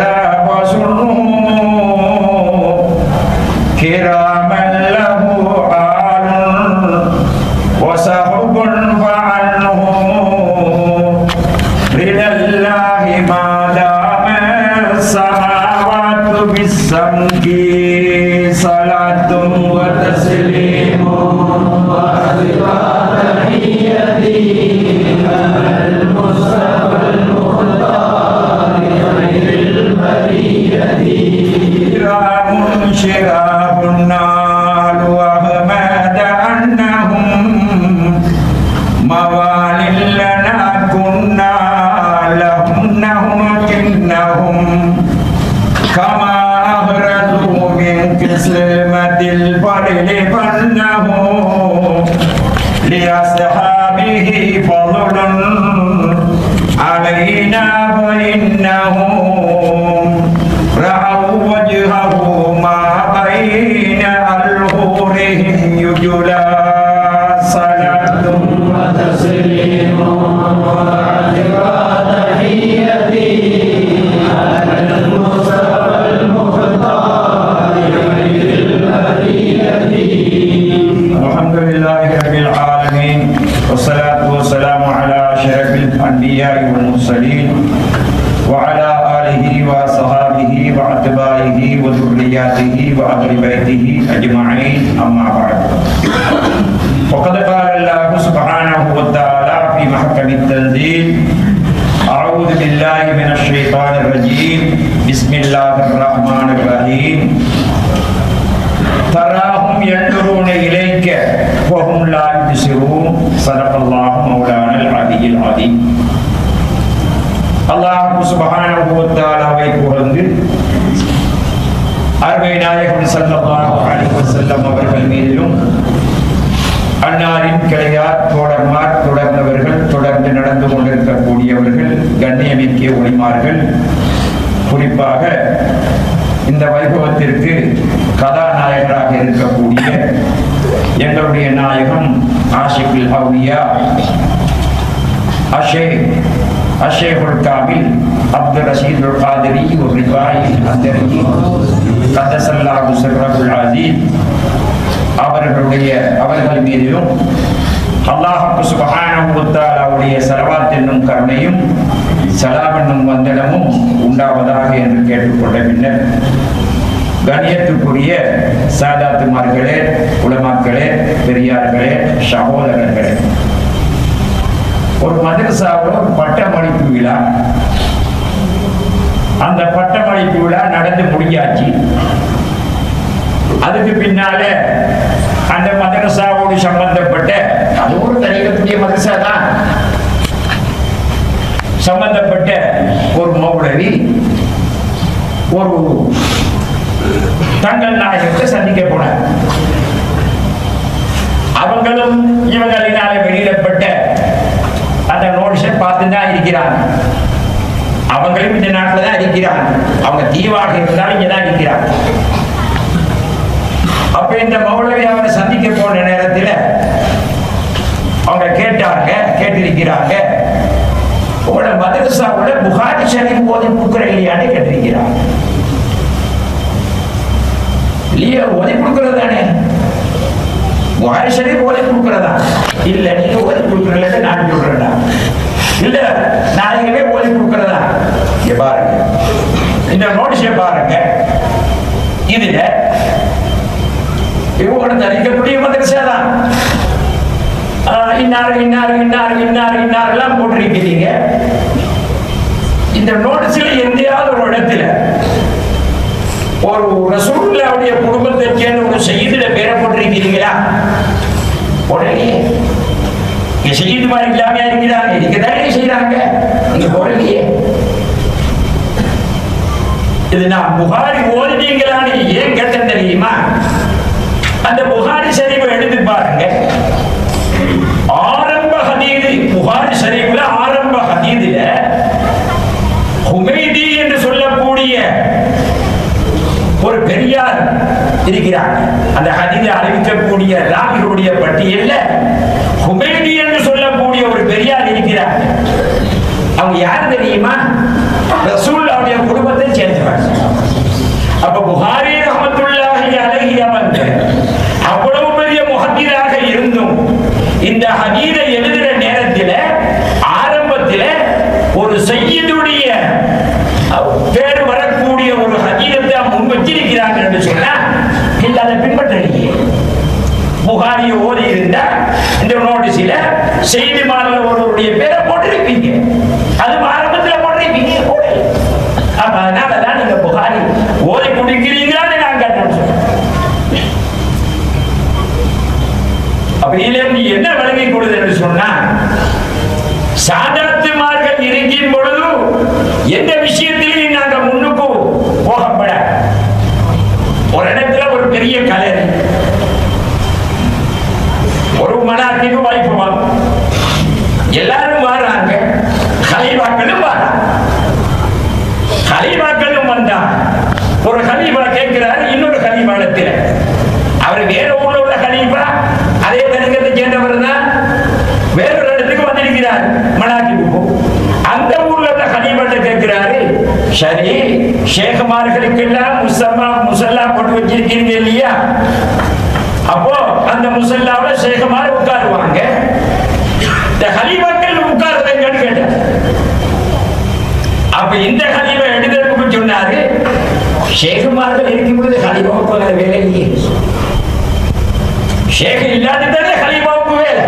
وتجاوزوا كراما له آل وسحب فعنهم رضا الله ما دام السماوات بالسمك صلاة وتسليم وأزكى تحيتي على المصطفى المختار خير البرية كرام شراب النار وأحمد أنهم موال لنا كنا لهم نهمكنهم كما أخرجوا من كسلمة الفرد فانه لأصحابه فضل علينا فإنهم رأوا وجهه ما بين الهورهم يجلى صلاة وتسليم وأزكى تحيتي على المصطفى المختار خير البرية. الحمد لله رب العالمين والصلاة والسلام على أشرف الأنبياء والمرسلين وعلى آله وصحابه وأتباعه وذرياته وأهل بيته أجمعين أما بعد. وقد قال الله سبحانه وتعالى في محكم التنزيل أعوذ بالله من الشيطان الرجيم بسم الله الرحمن الرحيم تراهم ينظرون إليك وهم لا يبصرون صدق الله مولانا العلي العظيم. அல்லாஹ் சுப்ஹானஹு வ தஆலாவை புகழ்ந்து அருமை நாயகம் ஸல்லல்லாஹு அலைஹி வஸல்லம் அவர்கள் மீதிலும் அன்னாரின் கிளையார் தோழர்மார் தொடர்ந்தவர்கள் தொடர்ந்து நடந்து கொண்டிருக்கக்கூடியவர்கள் கண்ணியமிக்க ஒளிமார்கள் குறிப்பாக இந்த வைபவத்திற்கு கதாநாயகராக இருக்கக்கூடிய எங்களுடைய நாயகம் ஆஷிகுல் அவுலியா அஷேகுல் காமில் அப்துல் ரஷீதுல் காதிரி ரிஃபாயி அந்தரி கதஸல்லாஹு சிர்ரஹுல் அஸீஸ் அவர்கள் மீதிலும் அல்லாஹ் சுப்ஹானஹு வ தஆலாவுடைய ஸலவாத் என்னும் கருணையும் சலாம் என்னும் வந்தனமும் உண்டாவதாக என்று கேட்டுக்கொண்ட பின்னர் கண்ணியத்துக்குரிய சாதாத்துமார்களே, உலமாக்களே, பெரியார்களே, சகோதரர்களே, ஒரு மதரசாவில் ஒரு பட்டமளிப்பு விழா, அந்த பட்டமளிப்பு விழா நடந்து முடிஞ்சாச்சு. அதுக்கு பின்னால அந்த மதரசாவோடு சம்பந்தப்பட்ட அது ஒரு தனிக்கக்கூடிய மதரசா தான் சம்பந்தப்பட்ட ஒரு மௌலவி ஒரு தங்கள் நாயகத்தை சந்திக்க போனார். அவங்களும் இவங்களினால வெளியிடப்பட்ட அந்த நோட்டீஸை பார்த்துதான் இருக்கிறாங்க. அவங்களும் இந்த நாட்டில் தான் இருக்கிறாங்க. அவங்க தீவாக இருந்தாலும் இங்கே தான் இருக்கிறாங்க. அப்ப இந்த மௌலவி அவரை சந்திக்க போன நேரத்தில் அவங்க கேட்டிருக்கிறாங்க, உங்களோட மதரசாவோட புகாரி ஷரீஃப் ஓதி கொடுக்குற இல்லையான்னு கேட்டிருக்கிறாங்க. இல்லையா, ஓதி கொடுக்கறது தானே, புகாரி ஷரீஃப் ஓதி கொடுக்கறதா? இல்ல, நீங்க ஓதி கொடுக்கறதுல நான் சொல்றேன்டா. இல்ல, நாயகமே ஓதி கொடுக்கறதா? பாருங்க, இந்த நோட்டீஸை பாருங்க. இதுல இவங்களோட தரிக்கக்கூடிய மதரசா தான் இன்னாரெல்லாம் போட்டிருக்கிறீங்க. இந்த நோட்டீஸ்ல எந்தையாவது ஒரு இடத்துல ஒரு ரசூலுல்லாஹ்வுடைய குடும்பத்தை சேர்ந்த ஒரு செய்தியில பேரை போட்டிருக்கிறீங்களா? உடனே செய்தி மாதிரி இல்லாமையா இருக்கிறாங்க, இதுக்குதானே செய்யறாங்க, நீங்க போடலையே. இது நான் புகாரி ஓதிட்டீங்களான்னு ஏன் கேட்டேன் தெரியுமா? அந்த புகாரி ஷரீஃபை எடுத்து பாருங்க. ஆரம்ப ஹதீது புகாரி ஷரீஃப்ல ஆரம்ப ஹதீதுல ஹுமைதி என்று சொல்லக்கூடிய ஒரு பெரியார் இருக்கிறார். அந்த ஹதீஸை அறிவிக்கக்கூடிய ராவிகளுடைய பட்டியல்ல ஹுமைதி என்று சொல்லக்கூடிய ஒரு பெரியார் இருக்கிறார். அவங்க யார் தெரியுமா? ரசூலுல்லாஹ்வுடைய குடும்பத்தை சேர்ந்தவன். அப்ப புகாரி ரஹ்மத்துல்லாஹி அலைஹி அவங்க அவ்வளவு பெரிய முஹத்திராக இருந்தும் இந்த ஹதீஸை எழுதுற நேரத்தில் ஆரம்பத்தில் ஒரு சய்யிதுடைய பேர் வரக்கூடிய ஒரு ஹதீஸை முன் வச்சிருக்கிறாங்க என்று சொன்னா இல்லை அதை பின்பற்றலையே. புகாரியை ஓதி இருந்தா இந்த நோட்டீஸில் செய்தி மாணவர் ஒருவருடைய பேரை போட்டிருப்பீங்க, அது ஆரம்பத்தில் போட்டிருப்பீங்க. அப்ப அதனாலதான் நீங்க புகாரி ஓதி கொண்டிருக்கிறீங்களான்னு நான் கேட்டேன். அப்ப இதுல என்ன வழங்கி கொடுது என்று சொன்னா, சாதாத்துமார்கள் இருக்கும் பொழுது எந்த விஷயத்திலையும் நாங்க முன்னுக்கு போகப்பட. ஒரு இடத்துல ஒரு பெரிய கலர், ஒரு மனாத்திக்கு வாய்ப்பு வாங்க, எல்லாரும் வர்றாங்க, கலைவாக்களும் வர்றாங்க. கலீஃபாக்களும் வந்தா ஒரு கலீஃபா கேட்கிறார் இன்னொரு கலீஃபாடத்தில், அவர் வேற ஊர்ல உள்ள கலீஃபா அதே தனிக்கத்தை சேர்ந்தவர் தான், வேறொரு இடத்துக்கு வந்திருக்கிறார் மனாக்கிபுக்கு. அந்த ஊர்ல உள்ள கலீஃபாட்ட கேட்கிறாரு, சரி ஷேகுமார்களுக்கெல்லாம் முசல்லா போட்டு வச்சிருக்கீங்க இல்லையா, அப்போ அந்த முசல்லாவில ஷேகுமார் உட்காருவாங்க, இந்த கலீஃபாக்கள் உட்காருங்கன்னு கேட்டார். அப்ப இந்த கலீஃபா எடுக்கிறதுக்கு சொன்னாரு, ஷேகுமார்கள் இருக்கும் பொழுது கலீஃபாவுக்கு வேற வேலை இல்லையே, ஷேக் இல்லாததானே கலீஃபாவுக்கு வேலை,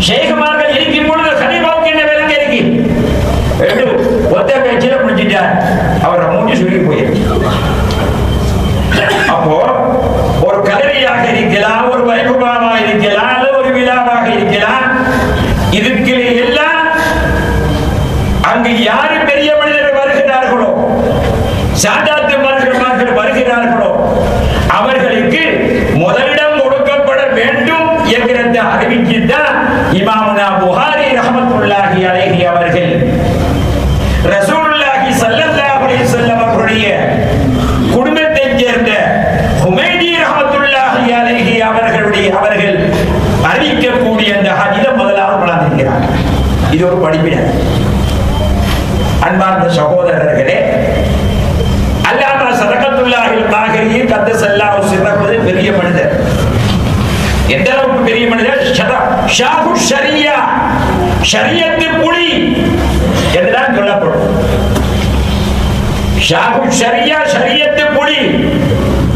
ஷேகுமார்கள் இருக்கும் பொழுது கலீஃபாவுக்கு என்ன வேலை இருக்கு? ஒத்த பேச்சில முடிச்சுட்டார், அவரை மூஞ்சி சொல்லி போயிருக்கு. அப்போ ஒரு கலரியாக இருக்கலாம், ஒரு வைபவமாக இருக்கலாம், அல்லது ஒரு விழாவாக இருக்கலாம், இதுக்கு எல்லாம் அங்கு யாரு பெரிய மனிதர்கள் வருகிறார்களோ, சாதாத்து மனிதர்கள் வருகிறார்களோ, அவர்களுக்கு முதலிடம் கொடுக்கப்பட வேண்டும் என்கிறத அறிவிச்சுதான் இமாமுனா புகாரி ரஹ்மத்துல்லாஹி அலைஹி அவர்கள் ரசூலுல்லாஹி ஸல்லல்லாஹு அலைஹி வஸல்லம் அவர்களுடைய குடும்பத்தைச் சேர்ந்த ஹுமைதி ரஹ்மத்துல்லாஹி அலைஹி அவர்கள் அறிவிக்கக்கூடிய அந்த ஹதீஸை முதலாவது வழங்குகிறார். இது ஒரு படிப்பினை. அன்பார்ந்த சகோதரர்களே, அல்லாமா சதகத்துல்லாஹில் காஹிரி கத்தஸல்லாஹு சிர்ரஹு பெரிய மனிதர். எந்த அளவுக்கு பெரிய மனிதர்? ஷாஹு ஷரியா, ஷரியத்து புலி என்றுதான் சொல்லப்படும். ஷாஹு ஷரியா, ஷரியத்து புலி.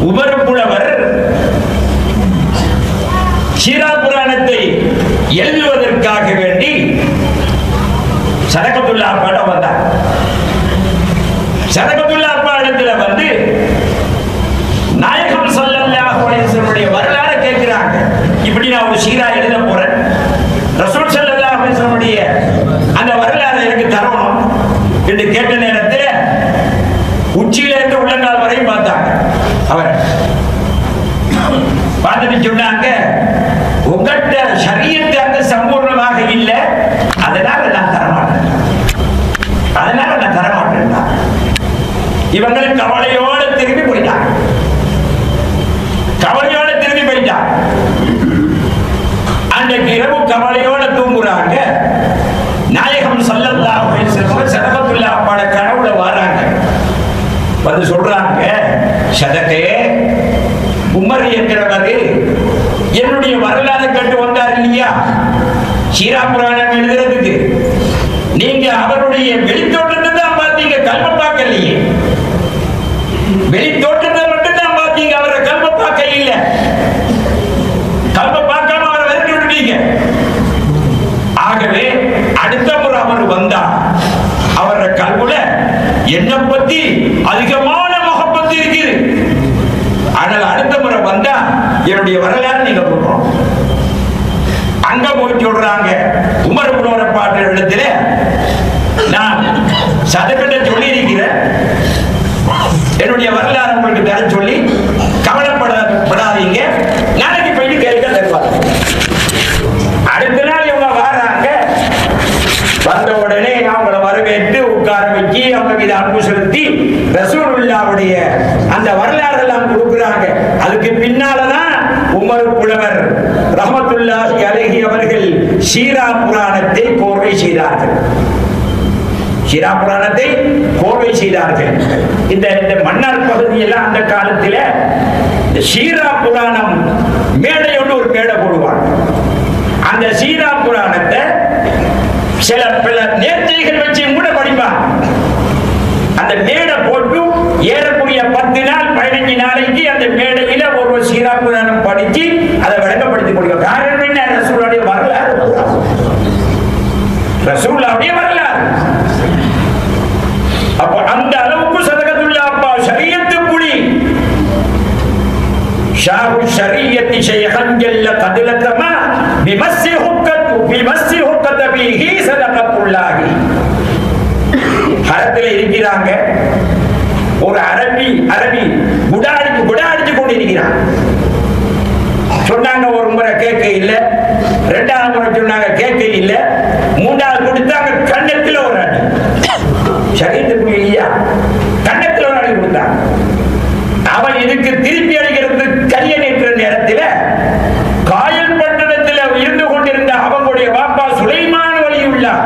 உமர் புலவர் சீரா புராணத்தை எழுதுவதற்காக வேண்டி சதகத்துல்லா பாடம் வந்தார். சதகத்துல்லா பாடத்தில் வந்து நாயகம் ஸல்லல்லாஹு அலைஹி வஸல்லம் வரலாறு கேட்கிறாங்க. இப்படி நான் ஒரு சீரா எழுத போறேன், ரசூல் ஸல்லல்லாஹு அலைஹி வஸல்லம் அந்த வரலாறு எனக்கு தரணும் என்று கேட்ட நேரத்தில் உச்சியில இருந்து உள்ளங்கால் வரையும் பார்த்தாங்க. அவர் பார்த்துட்டு சொன்னாங்க, உங்கள்கிட்ட ஷரியத்து அங்க சம்பூர்ணமாக இல்லை, அதனால நான் தரமாட்டேன், அதனால நான் தரமாட்டேன். இவங்களுக்கு கவலையோடு திரும்பி போயிட்டாங்க, கவலையோடு திரும்பி போயிட்டாங்க. அன்றைக்கு இரவு கவலையோடு தூங்குறாங்க. நாயகம் ஸல்லல்லாஹு அலைஹி வஸல்லம் சதகத்துல்லா பாட கனவுல வராங்க. வந்து சொல்றாங்க, சதகே உமர் என்கிறவர் என்னுடைய வரலாறு கேட்டு வந்தார் இல்லையா சீரா புராணம் எழுதுறதுக்கு, நீங்க அவருடைய வெளித்தோட்டத்தை தான் பார்த்தீங்க, கல்வ பார்க்கலையே. வெளித்தோட்டத்தை மட்டும் தான் பார்த்தீங்க, அவரை கல்வ பார்க்க இல்லை. கல்வ பார்க்காம அவரை விரட்டி விட்டீங்க. ஆகவே அடுத்த முறை அவர் வந்தா அவர கல்வுல என்னை பத்தி அதிகமான முகப்பத்து இருக்குது. ஆனால் அடுத்த முறை வந்தா என்னுடைய வரலாறு நீங்க சொல்றோம். அங்க போய் சொல்றாங்க, உமர் புலவர பாட்டு இடத்துல நான் சதகத்தை சொல்லி இருக்கிறேன், என்னுடைய வரலாறு உங்களுக்கு தர சொல்லி கவலைப்படாதீங்க, நாளைக்கு போயிட்டு கேட்க தருவாங்க. அடுத்த நாள் இவங்க வராங்க. வந்த உடனே அவங்கள வரவேற்று உட்கார வச்சு அவங்க மீது அன்பு செலுத்தி ரசூலுல்லாஹ்வுடைய அந்த வரலாறு எல்லாம் கொடுக்குறாங்க. அதுக்கு பின்னாலதான் உமர் புலவர் ரஹ்மத்துல்லாஹி அலைஹி அவர்கள் சீரா புராணத்தை கோர்வை செய்தார்கள். சீரா புராணத்தை கோவை செய்தார்கள். இந்த மன்னார் பகுதியெல்லாம் அந்த காலத்தில் சீரா புராணம் மேடையோடு ஒரு மேடை போடுவார். அந்த சீரா புராணத்தை சில பல நேர்த்திகள் வச்சு கூட படிப்பார். அந்த மேடை போட்டு ஏறக்கூடிய 10 நாள் 15 நாளைக்கு அந்த மேடையில ஒரு சீரா புராணம் படிச்சு அதை விளங்கப்படுத்தி கொடுக்கும். காரணம் என்ன? ரசூலுடைய வரலாறு. ரசூலுடைய வரலாறு. அப்ப அந்த அளவுக்கு சதகத்துல்லா அப்பா ஷரியத்து புலி ஷாஹு ஷரியத்தி ஷைஹன் ஜல்ல கதிலதமா பிமஸ்ஸி ஹுக்கத பிஹி சதகத்துல்லாஹி. ஹரத்தில் இருக்கிறாங்க. ஒரு அரபி குடாடிச்சு கொண்டு இருக்கிறான். சொன்னாங்க ஒரு முறை கேட்க இல்லை, 2வது முறை சொன்னாங்க கேட்க இல்லை, 3வது கொடுத்தாங்க கண்ணத்தில் ஒரு அடி. சரீரத்துக்கு இல்லையா, கண்ணத்தில் ஒரு அடி கொடுத்தான். அவன் இதுக்கு திருப்பி அடிக்கிறது கையை நிற்கிற நேரத்தில் காயல் பட்டணத்தில் இருந்து கொண்டிருந்த அவங்களுடைய வாப்பா சுலைமான் வலியுல்லாஹ்